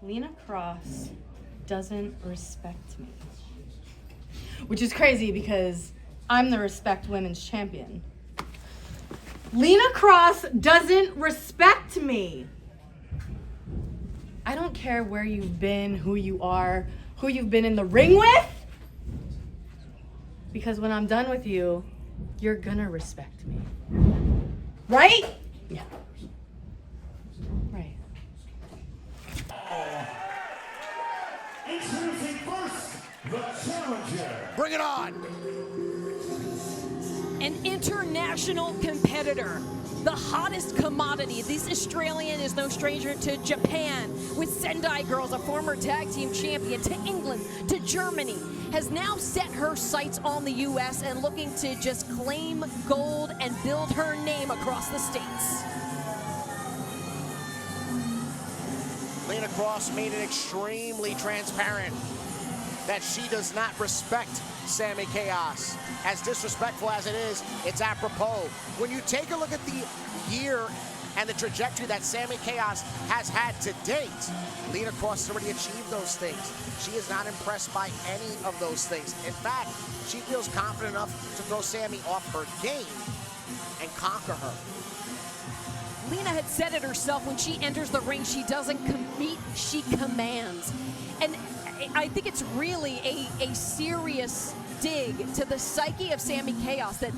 Lena Cross doesn't respect me. Which is crazy because I'm the Respect Women's Champion. Lena Cross doesn't respect me. I don't care where you've been, who you are, who you've been in the ring with. Because when I'm done with you, you're gonna respect me. Right? Yeah. Right. Introducing first, the challenger. Bring it on. An international competitor, the hottest commodity. This Australian is no stranger to Japan, with Sendai Girls, a former tag team champion, to England, to Germany, has now set her sights on the US and looking to just claim gold and build her name across the states. Lena Cross made it extremely transparent that she does not respect Sammi Chaos. As disrespectful as it is, it's apropos. When you take a look at the year and the trajectory that Sammi Chaos has had to date, Lena Cross has already achieved those things. She is not impressed by any of those things. In fact, she feels confident enough to throw Sammi off her game and conquer her. Lena had said it herself, when she enters the ring, she doesn't compete, she commands. And I think it's really a serious dig to the psyche of Sammi Chaos that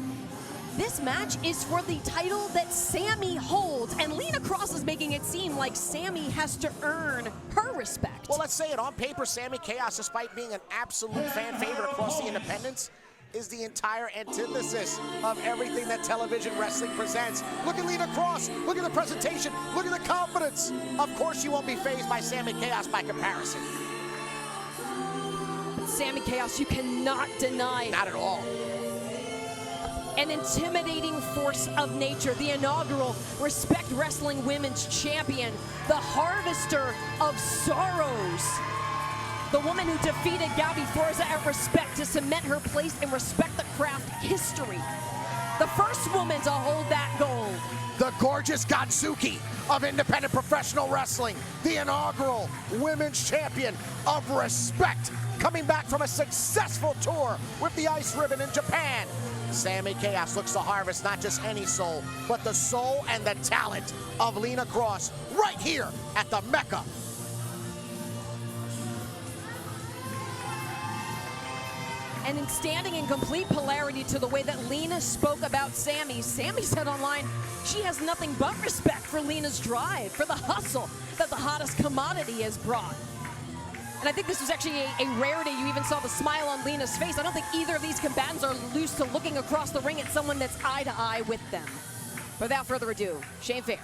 this match is for the title that Sammi holds, and Lena Cross is making it seem like Sammi has to earn her respect. Well, let's say it. On paper, Sammi Chaos, despite being an absolute fan favorite across the independents, is the entire antithesis of everything that television wrestling presents. Look at Lena Cross. Look at the presentation. Look at the confidence. Of course, you won't be fazed by Sammi Chaos by comparison. Sammi Chaos, you cannot deny. Not at all. An intimidating force of nature, the inaugural Respect Wrestling Women's Champion, the Harvestor of Sorrows, the woman who defeated Gabby Forza at Respect to cement her place in Respect the Craft history, the first woman to hold that gold. The gorgeous Godzuki of independent professional wrestling, the inaugural Women's Champion of Respect, coming back from a successful tour with the Ice Ribbon in Japan. Sammi Chaos looks to harvest not just any soul, but the soul and the talent of Lena Cross right here at the Mecca. And in standing in complete polarity to the way that Lena spoke about Sammi, Sammi said online she has nothing but respect for Lena's drive, for the hustle that the hottest commodity has brought. And I think this was actually a rarity. You even saw the smile on Lena's face. I don't think either of these combatants are used to looking across the ring at someone that's eye to eye with them. Without further ado, Shane Fair.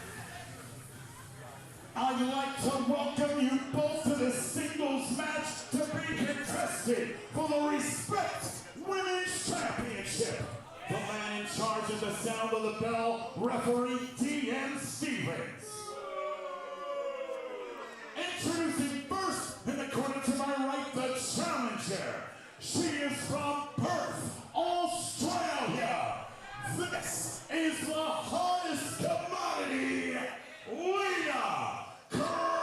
I'd like to welcome you both to the singles match to be contested for the Respect Women's Championship. The man in charge of the sound of the bell, referee D.M. Stevens. Introducing first, in the corner to my right, the challenger. She is from Perth, Australia. This is the hottest commodity, Lena Cross.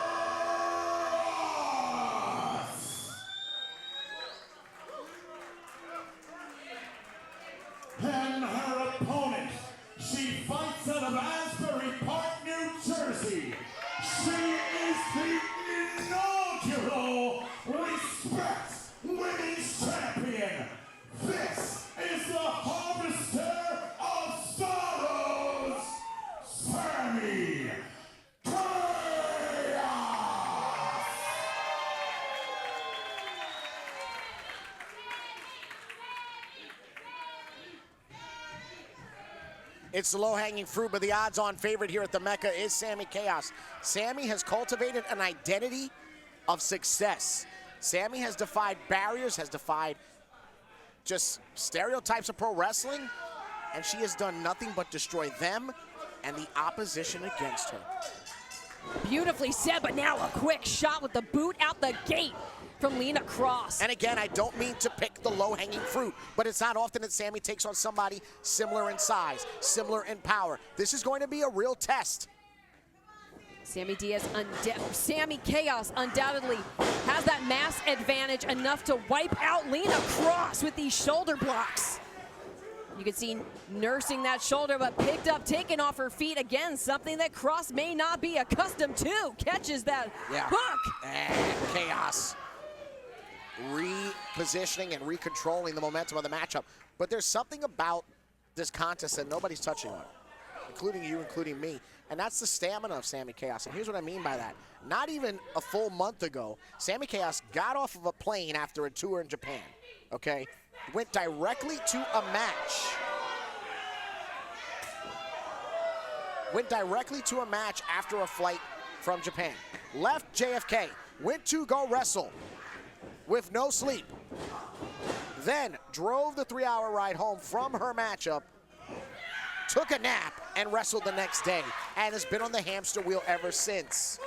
And her opponent, she fights out of Asbury Park, New Jersey. She is the inaugural Respect Women's Champion. This is the Harvestor of Sorrows, Sammi Chaos. It's the low-hanging fruit, but the odds-on favorite here at the Mecca is Sammi Chaos. Sammi has cultivated an identity of success. Sammi has defied barriers, has defied just stereotypes of pro wrestling, and she has done nothing but destroy them and the opposition against her. Beautifully said, but now a quick shot with the boot out the gate from Lena Cross. And again, I don't mean to pick the low-hanging fruit, but it's not often that Sammi takes on somebody similar in size, similar in power. This is going to be a real test. Sammy Chaos undoubtedly has that mass advantage enough to wipe out Lena Cross with these shoulder blocks. You can see nursing that shoulder, but picked up, taken off her feet. Again, something that Cross may not be accustomed to. Catches that hook. And Chaos repositioning and recontrolling the momentum of the matchup. But there's something about this contest that nobody's touching on, including you, including me, and that's the stamina of Sammi Chaos. And here's what I mean by that. Not even a full month ago, Sammi Chaos got off of a plane after a tour in Japan, okay? Went directly to a match. Went directly to a match after a flight from Japan. Left JFK, went to go wrestle with no sleep. Then drove the 3-hour ride home from her matchup, took a nap, and wrestled the next day, and has been on the hamster wheel ever since.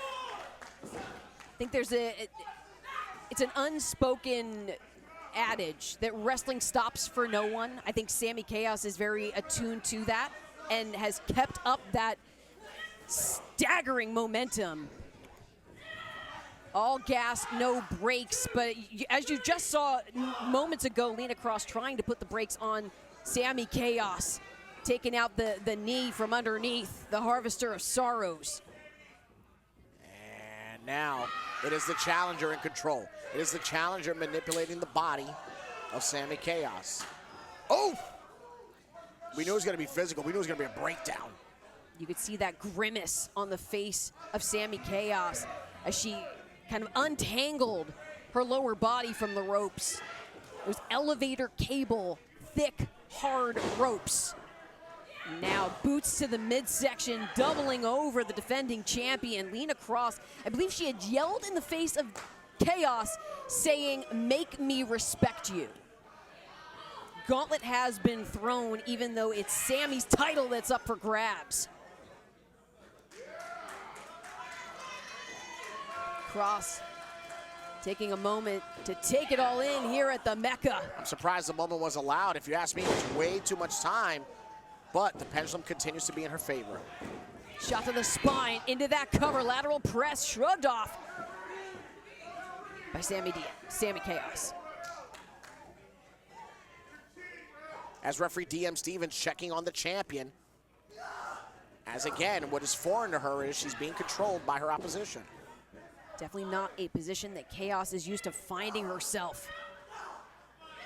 I think it's an unspoken adage that wrestling stops for no one. I think Sammi Chaos is very attuned to that and has kept up that staggering momentum. All gas, no brakes, but as you just saw moments ago, Lena Cross trying to put the brakes on Sammi Chaos, taking out the knee from underneath, the Harvestor of Sorrows. And now it is the challenger in control. It is the challenger manipulating the body of Sammi Chaos. Oh! We knew it was going to be physical. We knew it was going to be a breakdown. You could see that grimace on the face of Sammi Chaos as she kind of untangled her lower body from the ropes. Those elevator cable, thick, hard ropes. Now boots to the midsection, doubling over the defending champion, Lena Cross. I believe she had yelled in the face of Chaos, saying, "Make me respect you." Gauntlet has been thrown, even though it's Sammy's title that's up for grabs. Cross taking a moment to take it all in here at the Mecca. I'm surprised the moment was allowed. If you ask me, it's way too much time, but the pendulum continues to be in her favor. Shot to the spine, into that cover, lateral press, shrugged off by Sammi Chaos. As referee DM Stevens checking on the champion, as again, what is foreign to her is she's being controlled by her opposition. Definitely not a position that Chaos is used to finding herself.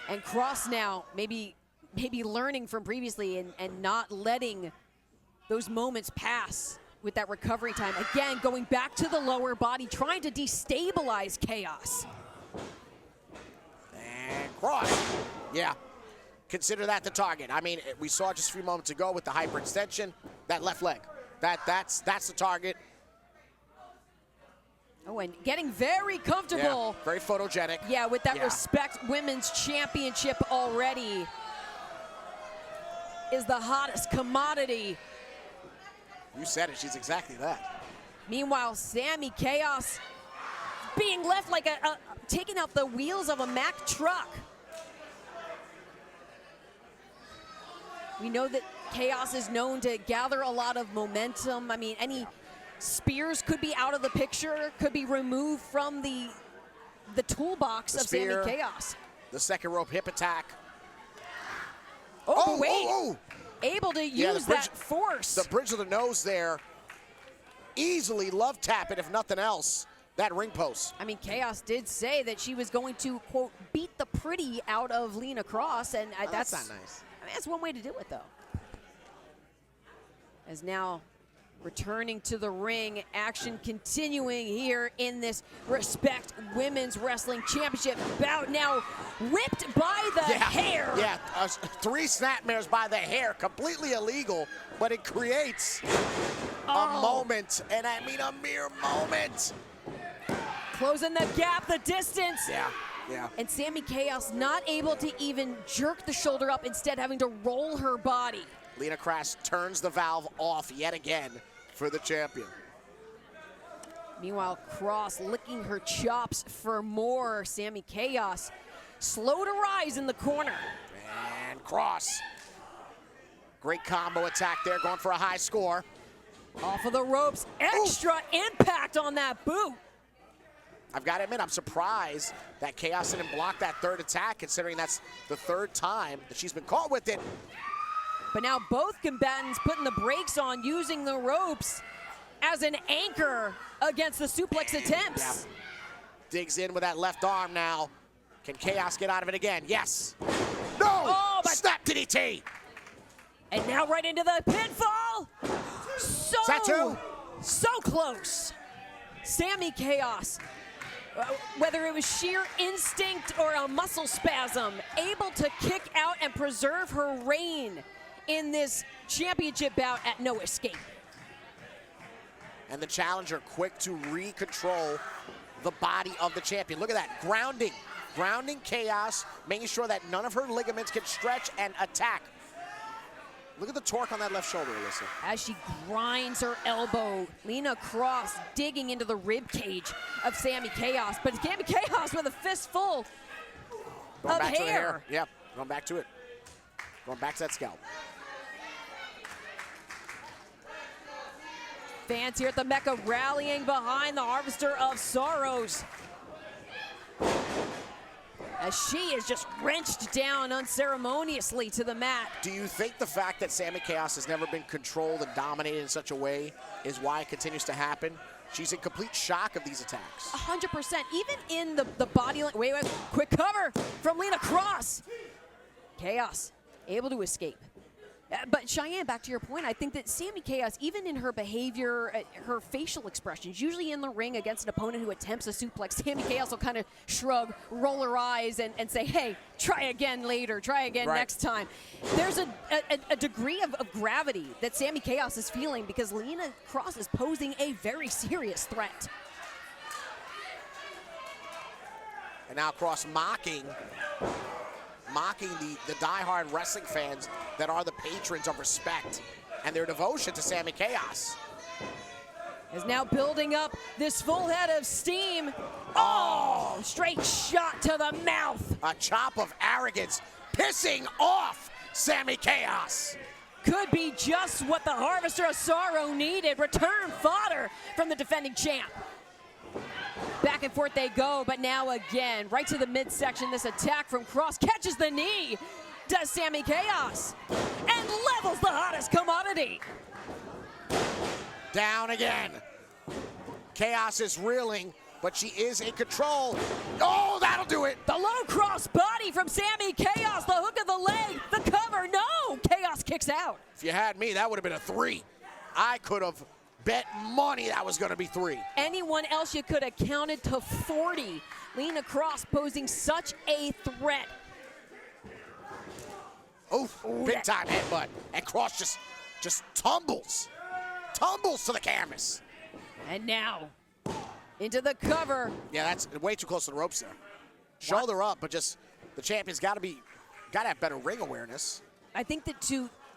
And Cross now maybe learning from previously and not letting those moments pass with that recovery time. Again, going back to the lower body, trying to destabilize Chaos. And Cross, yeah, consider that the target. I mean, we saw just a few moments ago with the hyperextension, that left leg. That's the target. Oh, and getting very comfortable. Yeah, very photogenic. Yeah, with that Respect Women's Championship already. Is the hottest commodity. You said it, she's exactly that. Meanwhile, Sammi Chaos being left like taking out the wheels of a Mack truck. We know that Chaos is known to gather a lot of momentum. I mean, any spears could be out of the picture, could be removed from the toolbox of Sammi Chaos. The second rope hip attack. Oh, wait. Able to use that force. The bridge of the nose there. Easily love tap it, if nothing else, that ring post. I mean, Chaos did say that she was going to, quote, beat the pretty out of Lena Cross, and that's not nice. I mean, that's one way to do it, though. As now returning to the ring, action continuing here in this Respect Women's Wrestling Championship bout. Now whipped by the hair. Yeah, 3 snapmares by the hair, completely illegal, but it creates a moment, and I mean a mere moment. Closing the gap, the distance. Yeah. And Sammi Chaos not able to even jerk the shoulder up, instead having to roll her body. Lena Cross turns the valve off yet again for the champion. Meanwhile, Cross licking her chops for more. Sammi Chaos slow to rise in the corner. And Cross. Great combo attack there, going for a high score. Off of the ropes, extra impact on that boot. I've got to admit, I'm surprised that Chaos didn't block that third attack, considering that's the third time that she's been caught with it. But now both combatants putting the brakes on, using the ropes as an anchor against the suplex attempts. Yeah. Digs in with that left arm now. Can Chaos get out of it again? Yes. No! Oh, but snap DDT! And now right into the pinfall. So close. Sammi Chaos, whether it was sheer instinct or a muscle spasm, able to kick out and preserve her reign in this championship bout at no escape. And the challenger quick to re-control the body of the champion. Look at that, grounding Chaos, making sure that none of her ligaments can stretch and attack. Look at the torque on that left shoulder, Alyssa. As she grinds her elbow, Lena Cross digging into the rib cage of Sammi Chaos, but Sammi Chaos with a fistful Going of back to the hair. hair. Yep, going back to it. Going back to that scalp. Fans here at the Mecca rallying behind the Harvestor of Sorrows, as she is just wrenched down unceremoniously to the mat. Do you think the fact that Sammi Chaos has never been controlled and dominated in such a way is why it continues to happen? She's in complete shock of these attacks. 100%, even in the body, wait, quick cover from Lena Cross. Chaos able to escape. But Cheyenne, back to your point, I think that Sammi Chaos, even in her behavior, her facial expressions, usually in the ring against an opponent who attempts a suplex, Sammi Chaos will kind of shrug, roll her eyes, and say, hey, try again later, try again next time. There's a degree of gravity that Sammi Chaos is feeling because Lena Cross is posing a very serious threat. And now Cross mocking the diehard wrestling fans that are the patrons of respect and their devotion to Sammi Chaos. Is now building up this full head of steam. Oh, straight shot to the mouth. A chop of arrogance pissing off Sammi Chaos. Could be just what the Harvestor of Sorrow needed. Return fodder from the defending champ. Back and forth they go, but now again, right to the midsection, this attack from Cross catches the knee, does Sammi Chaos, and levels the hottest commodity. Down again. Chaos is reeling, but she is in control. Oh, that'll do it. The low cross body from Sammi Chaos, the hook of the leg, the cover, no! Chaos kicks out. If you had me, that would have been a 3. I could have bet money that was going to be 3. Anyone else you could have counted to 40. Lena Cross posing such a threat. Oof, big time headbutt. And Cross just tumbles to the canvas. And now, into the cover. Yeah, that's way too close to the ropes there. Shoulder up, but just the champion's got to have better ring awareness. I think that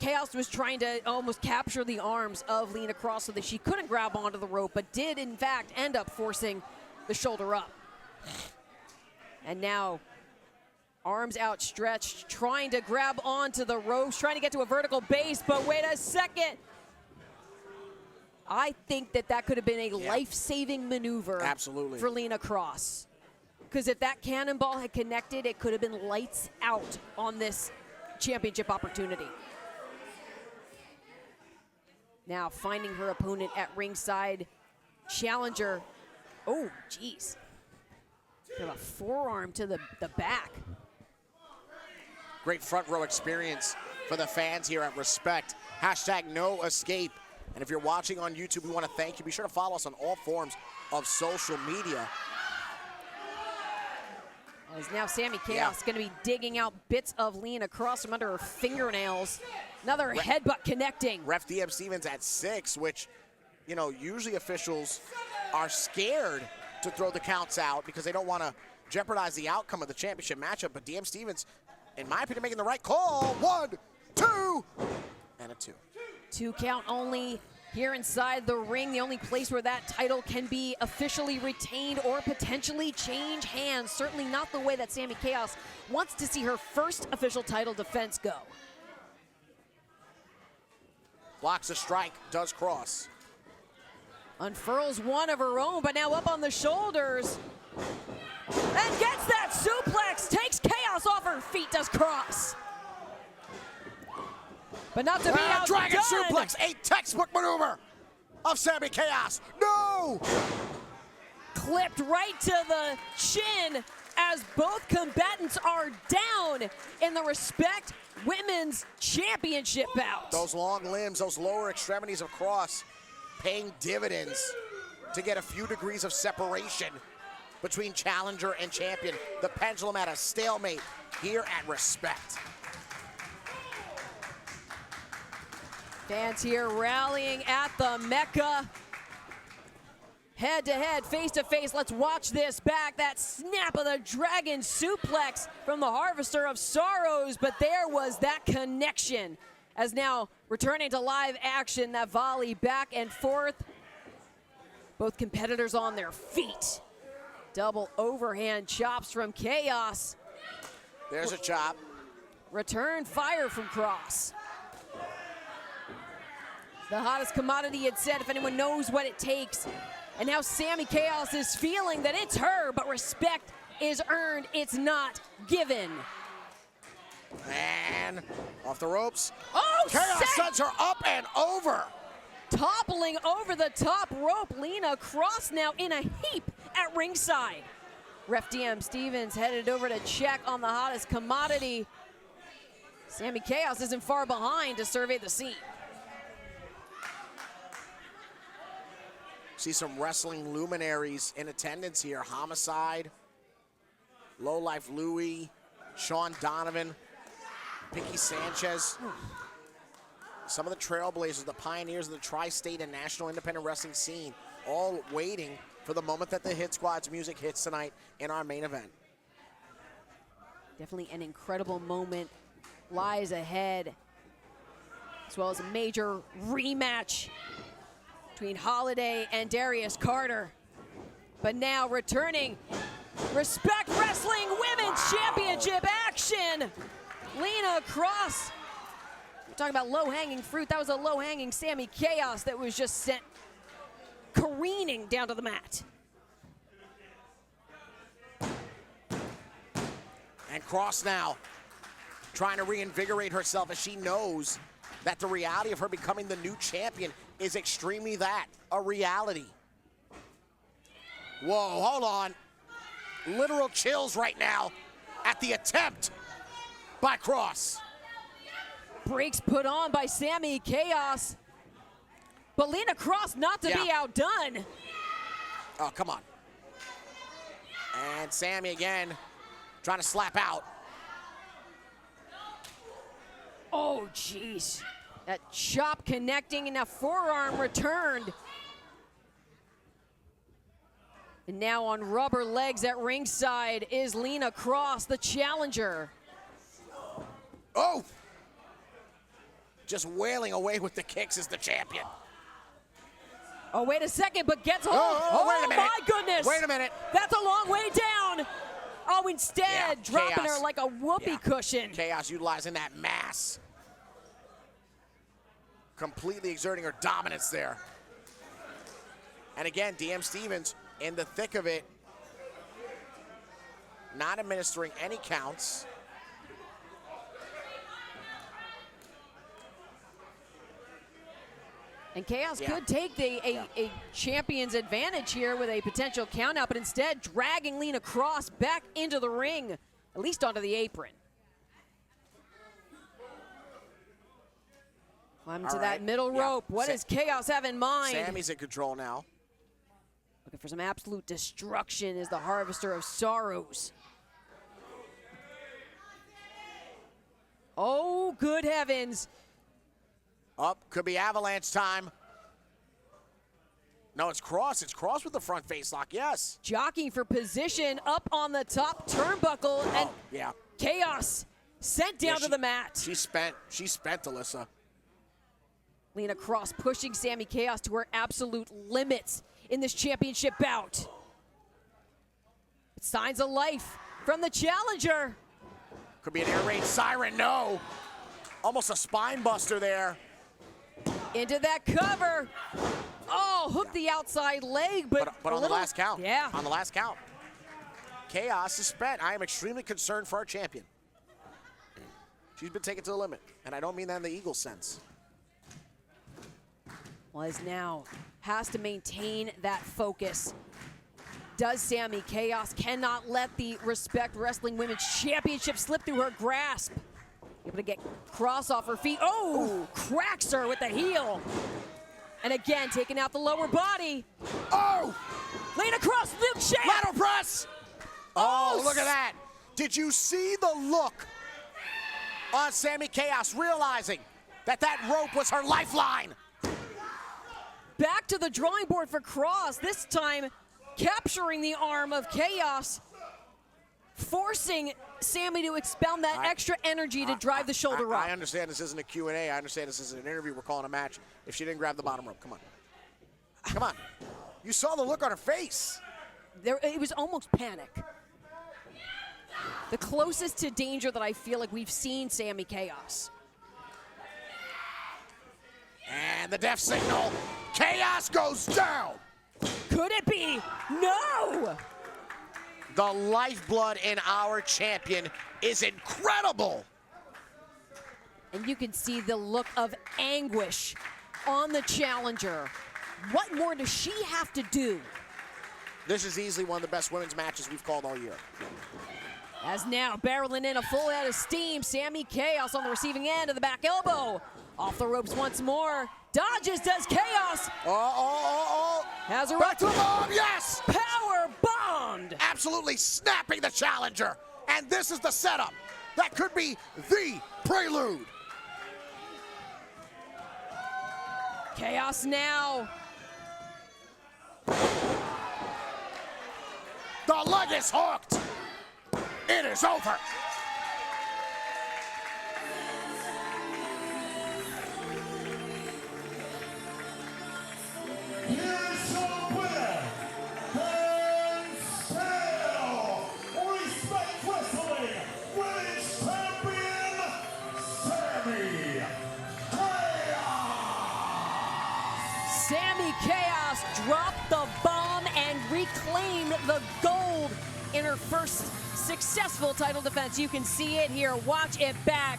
Chaos was trying to almost capture the arms of Lena Cross so that she couldn't grab onto the rope, but did in fact end up forcing the shoulder up. And now, arms outstretched, trying to grab onto the ropes, trying to get to a vertical base, but wait a second. I think that could have been a life-saving maneuver. Absolutely. For Lena Cross. Because if that cannonball had connected, it could have been lights out on this championship opportunity. Now finding her opponent at ringside. Challenger. Oh, geez. Have a forearm to the back. Great front row experience for the fans here at Respect. Hashtag no escape. And if you're watching on YouTube, we want to thank you. Be sure to follow us on all forms of social media. As now Sammi Chaos going to be digging out bits of Lena Cross from under her fingernails. Another headbutt connecting. Ref DM Stevens at 6, which, you know, usually officials are scared to throw the counts out because they don't want to jeopardize the outcome of the championship matchup. But DM Stevens, in my opinion, making the right call. 1, 2, and a 2. 2 count only here inside the ring. The only place where that title can be officially retained or potentially change hands. Certainly not the way that Sammi Chaos wants to see her first official title defense go. Blocks a strike, does Cross. Unfurls one of her own, but now up on the shoulders. And gets that suplex, takes Chaos off her feet, does Cross. But not to be outdone. Dragon suplex, a textbook maneuver of Sammi Chaos. No! Clipped right to the chin as both combatants are down in the Respect Women's Championship bout. Those long limbs, those lower extremities of Cross paying dividends to get a few degrees of separation between challenger and champion. The pendulum at a stalemate here at Respect. Fans here rallying at the Mecca. Head to head, face to face, let's watch this back. That snap of the dragon suplex from the Harvestor of Sorrows, but there was that connection. As now returning to live action, that volley back and forth. Both competitors on their feet. Double overhand chops from Chaos. There's a chop. Return fire from Cross. The hottest commodity had said, if anyone knows what it takes. And now Sammi Chaos is feeling that it's her, but respect is earned, it's not given. And off the ropes. Oh, Chaos sends her up and over. Toppling over the top rope, Lena Cross now in a heap at ringside. Ref DM Stevens headed over to check on the hottest commodity. Sammi Chaos isn't far behind to survey the scene. See some wrestling luminaries in attendance here. Homicide, Low Life Louie, Sean Donovan, Pinky Sanchez. Some of the trailblazers, the pioneers of the tri-state and national independent wrestling scene, all waiting for the moment that the Hit Squad's music hits tonight in our main event. Definitely an incredible moment lies ahead, as well as a major rematch between Holiday and Darius Carter. But now returning, Respect Wrestling Women's Championship action. Lena Cross. We're talking about low-hanging fruit. That was a low-hanging Sammi Chaos that was just sent careening down to the mat. And Cross now trying to reinvigorate herself as she knows that the reality of her becoming the new champion is extremely a reality. Whoa, hold on. Literal chills right now at the attempt by Cross. Breaks put on by Sammi Chaos. But Lena Cross not to be outdone. Oh, come on. And Sammi again trying to slap out. Oh, jeez. That chop connecting and that forearm returned. And now on rubber legs at ringside is Lena Cross, the challenger. Oh! Just wailing away with the kicks as the champion. Oh, wait a second, but gets home. Wait a minute. My goodness. Wait a minute. That's a long way down. Oh, instead, dropping Chaos. her like a whoopee cushion. Chaos utilizing that mass. Completely exerting her dominance there. And again, DM Stevens in the thick of it, not administering any counts. And Chaos could take a champion's advantage here with a potential count out, but instead dragging Lena Cross back into the ring, at least onto the apron. Climbing to that middle rope. What does Chaos have in mind? Sammy's in control now. Looking for some absolute destruction is the Harvestor of Sorrows. Oh, good heavens. Up, could be avalanche time. No, it's Cross. It's Cross with the front face lock, yes. Jockeying for position up on the top turnbuckle, and Chaos sent down to the mat. She's spent, Alyssa. Lena Cross pushing Sammi Chaos to her absolute limits in this championship bout. Signs of life from the challenger. Could be an air raid siren, no. Almost a spine buster there. Into that cover. Oh, hooked the outside leg, but on the last count. Yeah. On the last count. Chaos is spent. I am extremely concerned for our champion. She's been taken to the limit, and I don't mean that in the Eagle sense. Was now has to maintain that focus. Does Sammi Chaos, cannot let the Respect Wrestling Women's Championship slip through her grasp. Able to get Cross off her feet. Oh, cracks her with the heel. And again, taking out the lower body. Oh! Lena Cross, Luke Shea. Ladder press! Oh, look at that. Did you see the look on Sammi Chaos realizing that that rope was her lifeline? Back to the drawing board for Cross, this time capturing the arm of Chaos, forcing Sammi to expend that extra energy to drive the shoulder up. I understand this isn't a Q&A. I understand this isn't an interview. We're calling a match. If she didn't grab the bottom rope, come on. Come on. You saw the look on her face. It was almost panic. The closest to danger that I feel like we've seen Sammi Chaos. And the death signal. Chaos goes down. Could it be? No! The lifeblood in our champion is incredible. And you can see the look of anguish on the challenger. What more does she have to do? This is easily one of the best women's matches we've called all year. As now barreling in a full head of steam, Sammi Chaos on the receiving end of the back elbow. Off the ropes once more. Dodges, does Chaos. Has her back to the bomb, yes! Power bombed! Absolutely snapping the challenger. And this is the setup. That could be the prelude. Chaos now. The leg is hooked. It is over. Here is your winner, and still Respect Wrestling Women's Champion, Sammi Chaos. Sammi Chaos dropped the bomb and reclaimed the gold in her first successful title defense. You can see it here. Watch it back.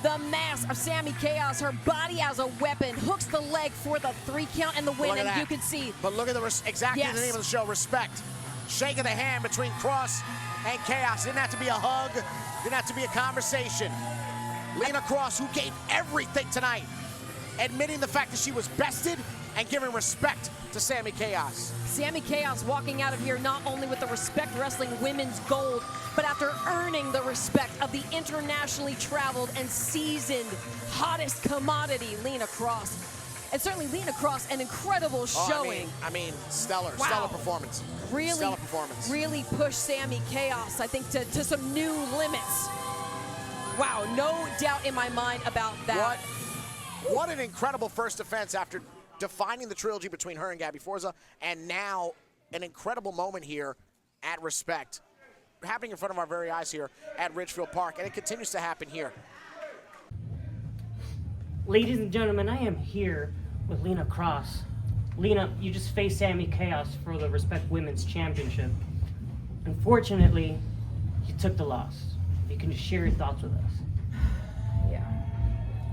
The mask of Sammi Chaos, her body as a weapon, hooks the leg for the 3 count and the win, and you can see. But look at the exactly the name of the show, respect. Shaking the hand between Cross and Chaos. Didn't have to be a hug, didn't have to be a conversation. Lena Cross, who gave everything tonight, admitting the fact that she was bested and giving respect to Sammi Chaos. Sammi Chaos walking out of here not only with the Respect Wrestling Women's Gold, but after earning the respect of the internationally traveled and seasoned hottest commodity, Lena Cross. And certainly Lena Cross, an incredible showing. I mean, stellar performance. Really, stellar performance. Really pushed Sammi Chaos, I think, to some new limits. Wow, no doubt in my mind about that. What an incredible first defense after defining the trilogy between her and Gabby Forza, and now an incredible moment here at Respect, happening in front of our very eyes here at Ridgefield Park, and it continues to happen here. Ladies and gentlemen, I am here with Lena Cross. Lena, you just faced Sammi Chaos for the Respect Women's Championship. Unfortunately, you took the loss. You can just share your thoughts with us. Yeah.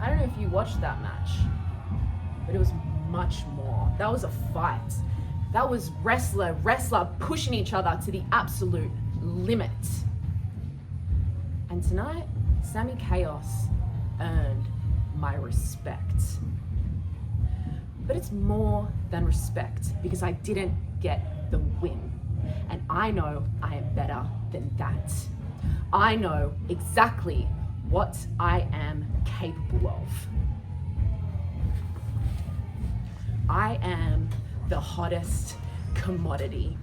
I don't know if you watched that match, but it was much more. That was a fight. That was wrestler pushing each other to the absolute limit. And tonight, Sammi Chaos earned my respect. But it's more than respect, because I didn't get the win. And I know I am better than that. I know exactly what I am capable of. I am the hottest commodity.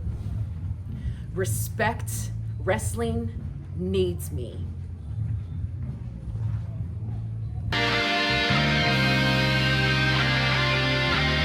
Respect Wrestling needs me.